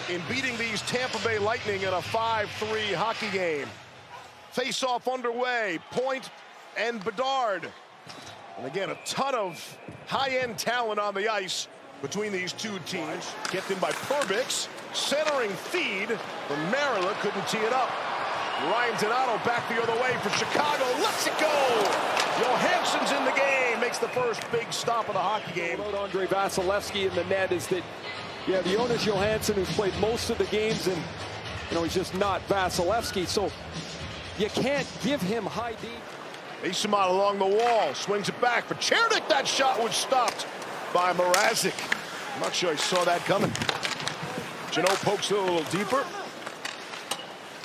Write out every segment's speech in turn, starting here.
in beating these Tampa Bay Lightning in a 5-3 hockey game. Face-off underway, Point and Bedard. And again, a ton of high-end talent on the ice between these two teams. Kept in by Perbix, centering feed from Marilla, couldn't tee it up. Ryan Donato back the other way for Chicago, lets it go! Johansson's in the game, makes the first big stop of the hockey game. About Andre Vasilevsky in the net is that you have Jonas Johansson, who's played most of the games, and he's just not Vasilevsky, so you can't give him high D. Eyssimont along the wall, swings it back for Chernik. That shot was stopped by Mrazek. I'm not sure he saw that coming. Janot pokes it a little deeper.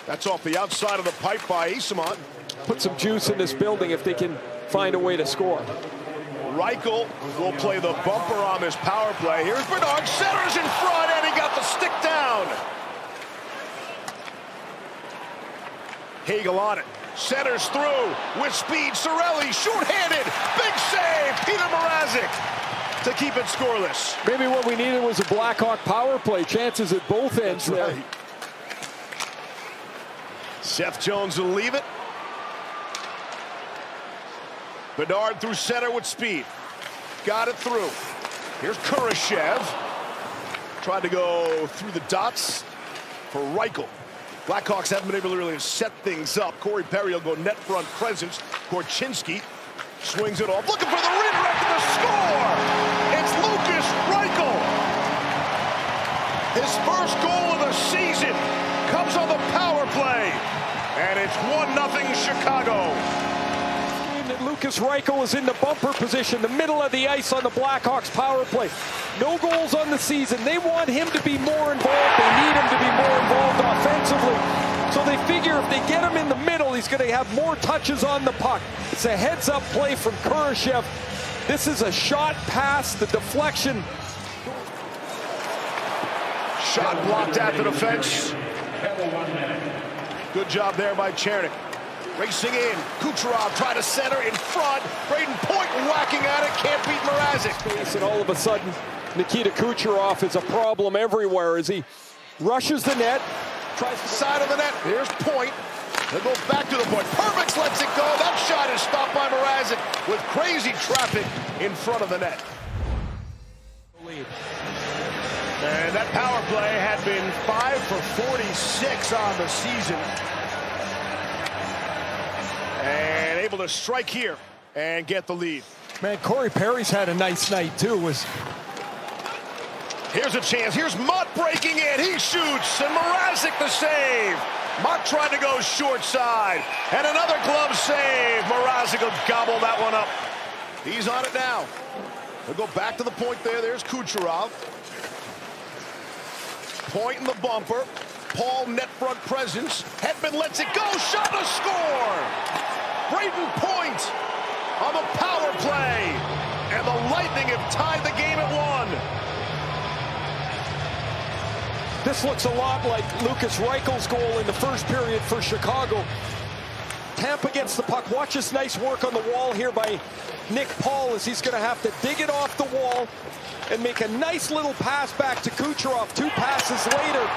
That's off the outside of the pipe by Eyssimont. Put some juice in this building if they can find a way to score. Reichel will play the bumper on this power play. Here's Bernard, centers in front, and he got the stick down. Hagel on it, centers through with speed. Cirelli, short-handed, big save. Peter Mrazek to keep it scoreless. Maybe what we needed was a Blackhawk power play. Chances at both ends. That's right. Seth Jones will leave it. Bedard through center with speed. Got it through. Here's Kurashev. Tried to go through the dots for Reichel. Blackhawks haven't been able to really set things up. Corey Perry will go net front presence. Korchinski swings it off. Looking for the redirect and the score! It's Lukas Reichel! His first goal of the season comes on the power play. And it's 1-0 Chicago. Lukas Reichel is in the bumper position, the middle of the ice on the Blackhawks power play. No goals on the season. They want him to be more involved. They need him to be more involved offensively. So they figure if they get him in the middle, he's going to have more touches on the puck. It's a heads-up play from Kurashev. This is a shot pass, the deflection. Shot blocked at the defense. Good job there by Chernik. Racing in, Kucherov tried to center in front. Brayden Point whacking at it, can't beat Mrazek. And all of a sudden, Nikita Kucherov is a problem everywhere as he rushes the net. Tries the side of the net, here's Point. They'll go back to the point. Perbix lets it go. That shot is stopped by Mrazek with crazy traffic in front of the net. And that power play had been 5 for 46 on the season. And able to strike here and get the lead. Man, Corey Perry's had a nice night too. Here's a chance. Here's Mott breaking in. He shoots, and Mrazek the save. Mott tried to go short side, and another glove save. Mrazek will gobble that one up. He's on it now. We'll go back to the point there. There's Kucherov. Point in the bumper. Paul net front presence. Hedman lets it go. Shot and a score. Brayden Point on the power play. And the Lightning have tied the game at 1. This looks a lot like Lukas Reichel's goal in the first period for Chicago. Tampa gets the puck. Watch this nice work on the wall here by Nick Paul as he's going to have to dig it off the wall and make a nice little pass back to Kucherov. 2 passes later,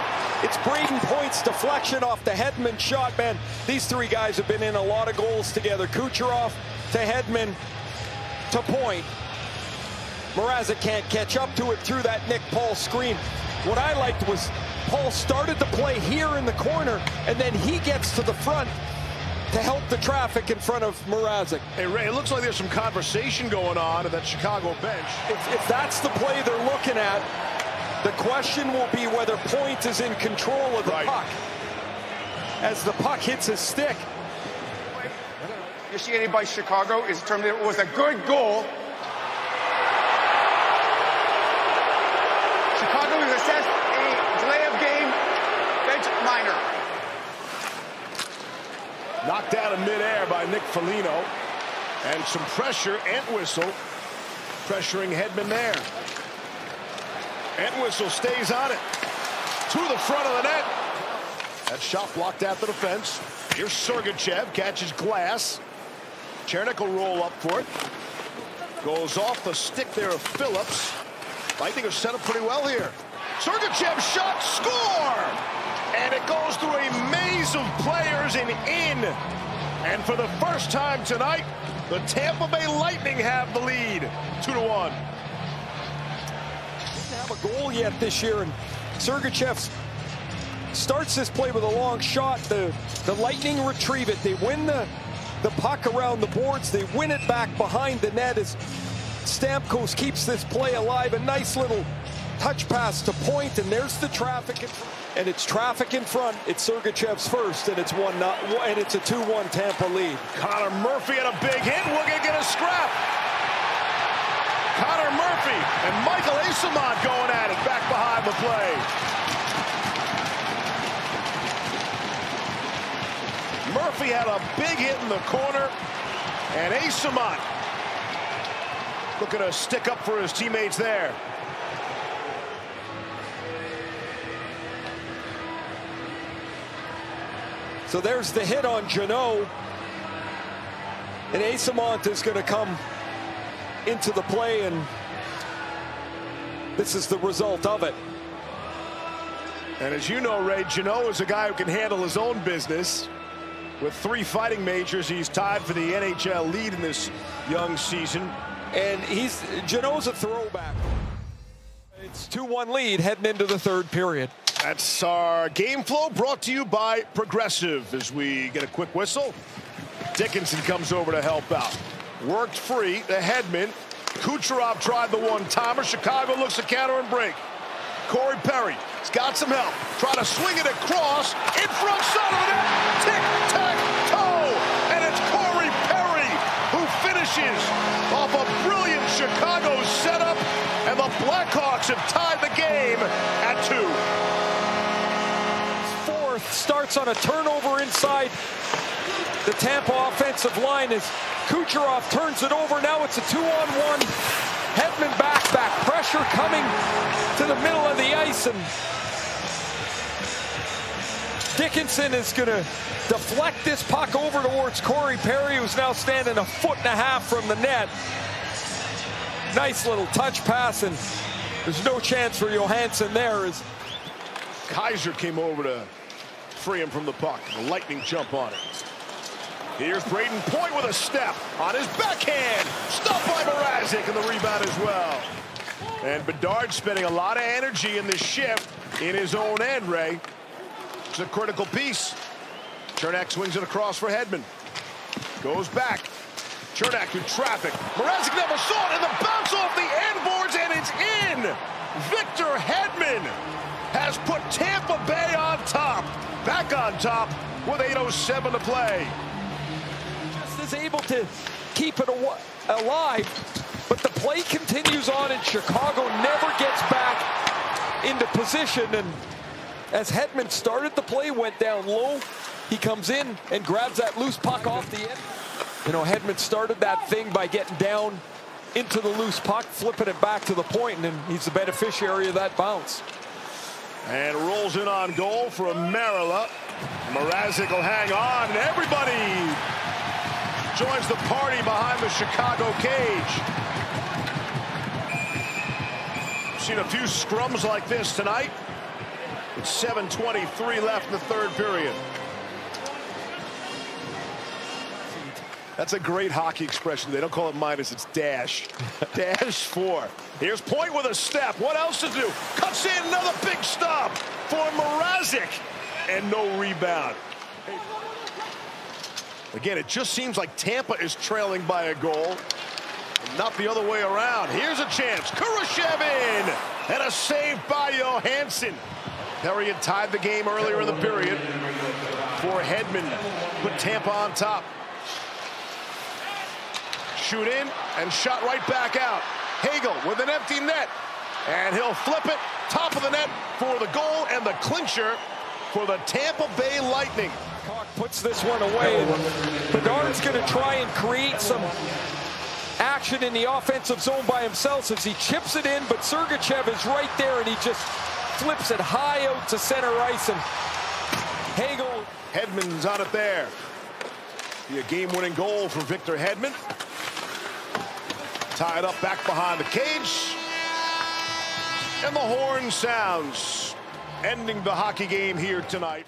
it's Brayden Point's deflection off the Hedman shot. Man, these 3 guys have been in a lot of goals together. Kucherov to Hedman to Point. Mrazek can't catch up to it through that Nick Paul screen. What I liked was Paul started the play here in the corner, and then he gets to the front to help the traffic in front of Mrazek. Hey, Ray, it looks like there's some conversation going on at that Chicago bench. If that's the play they're looking at, the question will be whether Point is in control of the puck as the puck hits his stick. Initiated by Chicago is terminated. It was a good goal. Chicago is assessed a delay of game, bench minor. Knocked out in midair by Nick Foligno. And some pressure, Entwistle pressuring Hedman there. Entwistle stays on it. To the front of the net. That shot blocked at the defense. Here's Sergachev, catches glass. Chernik will roll up for it. Goes off the stick there of Phillips. Lightning are set up pretty well here. Sergachev shot, score! And it goes through a maze of players and in. And for the first time tonight, the Tampa Bay Lightning have the lead, 2-1. Didn't have a goal yet this year, and Sergachev starts this play with a long shot. The Lightning retrieve it. They win the puck around the boards. They win it back behind the net as Stamkos keeps this play alive. A nice little touch pass to Point, and there's the traffic in front. And it's traffic in front. It's Sergachev's first, and it's a 2-1 Tampa lead. Connor Murphy had a big hit. We're going to get a scrap. Connor Murphy and Mikhail going at it back behind the play. Murphy had a big hit in the corner, and Eyssimont looking to stick up for his teammates there. So there's the hit on Jeannot, and Eyssimont is going to come into the play, and this is the result of it. And as you know, Ray, Jeannot is a guy who can handle his own business. With 3 fighting majors, he's tied for the NHL lead in this young season. And Jeannot's a throwback. It's 2-1 lead heading into the third period. That's our game flow brought to you by Progressive. As we get a quick whistle, Dickinson comes over to help out. Worked free, the Hedman. Kucherov tried the one-timer. Chicago looks to counter and break. Corey Perry has got some help. Try to swing it across. In front side of the net. Tic-tac-toe. And it's Corey Perry who finishes off a brilliant Chicago setup. And the Blackhawks have tied the game at 2. Fourth starts on a turnover inside the Tampa offensive line as Kucherov turns it over. Now it's a 2-on-1. Hedman back pressure coming to the middle of the ice, and Dickinson is going to deflect this puck over towards Corey Perry, who's now standing 1.5 feet from the net. Nice little touch pass, and there's no chance for Johansson there as Kaiser came over to free him from the puck. The Lightning jump on it. Here's Brayden Point with a step on his backhand. Stopped by Mrazek, and the rebound as well. And Bedard spending a lot of energy in this shift in his own end, Ray. It's a critical piece. Cernak swings it across for Hedman. Goes back. Cernak through traffic. Mrazek never saw it, and the bounce off the end boards, and it's in. Victor Hedman has put Tampa Bay on top. Back on top with 8:07 to play. Is able to keep it alive, but the play continues on, and Chicago never gets back into position. And as Hedman started the play, went down low, he comes in and grabs that loose puck off the end. You know, Hedman started that thing by getting down into the loose puck, flipping it back to the point, and he's the beneficiary of that bounce. And rolls in on goal from Marilla. Mrazek will hang on, and everybody joins the party behind the Chicago cage. Seen a few scrums like this tonight. It's 7:23 left in the third period. That's a great hockey expression. They don't call it minus, it's dash. Dash 4. Here's Point with a step. What else to do? Cuts in, another big stop for Mrazek. And no rebound. Again, it just seems like Tampa is trailing by a goal, not the other way around. Here's a chance. Kurashev in, and a save by Johansson. Perry had tied the game earlier in the period for Hedman. Put Tampa on top. Shoot in, and shot right back out. Hagel with an empty net, and he'll flip it. Top of the net for the goal, and the clincher for the Tampa Bay Lightning. Puts this one away. Bedard's going to try and create some action in the offensive zone by himself as he chips it in, but Sergachev is right there, and he just flips it high out to center ice, and Hagel. Hedman's on it there. Be a game-winning goal for Victor Hedman. Tied up back behind the cage. And the horn sounds, ending the hockey game here tonight.